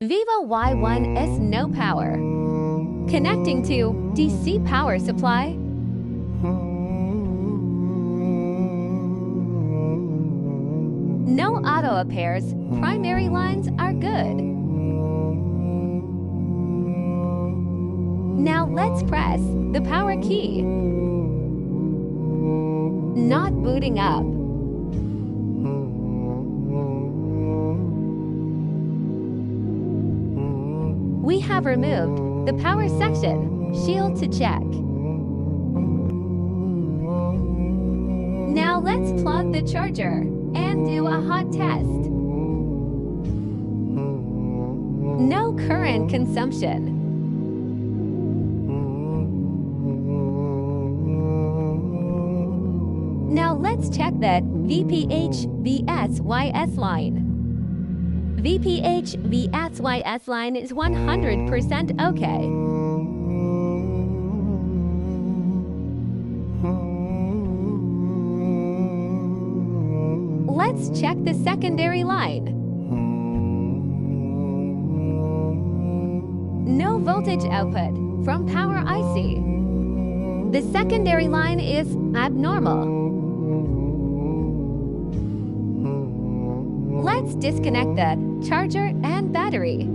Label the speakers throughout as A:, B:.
A: Vivo Y1s no power. Connecting to DC power supply. No auto repairs, primary lines are good. Now let's press the power key. Not booting up. We have removed the power section. Shield to check. Now let's plug the charger and do a hot test. No current consumption. Now let's check that VPH-VSYS line. VPH-VSYS line is 100% okay. Let's check the secondary line. No voltage output from power IC. The secondary line is abnormal. Let's disconnect the charger and battery.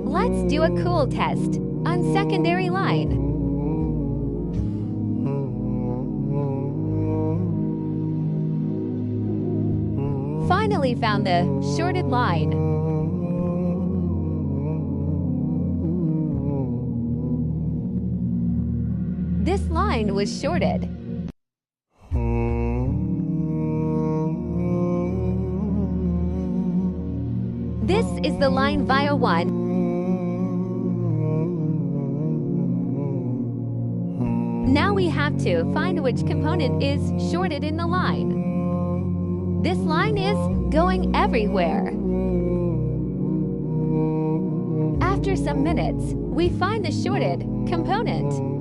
A: Let's do a cool test on secondary line. Finally found the shorted line. This line was shorted. This is the line via 1. Now we have to find which component is shorted in the line. This line is going everywhere. After some minutes, we find the shorted component.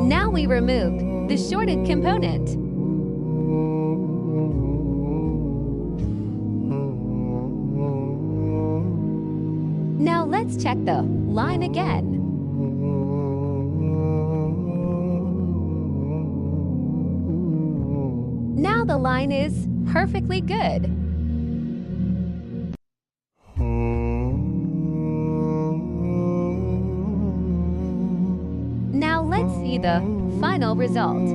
A: Now we removed the shorted component. Now let's check the line again. Now the line is perfectly good. Now let's see the final result.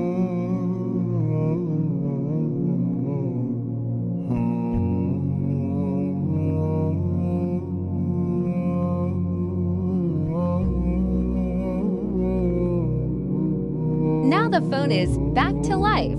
A: Now the phone is back to life.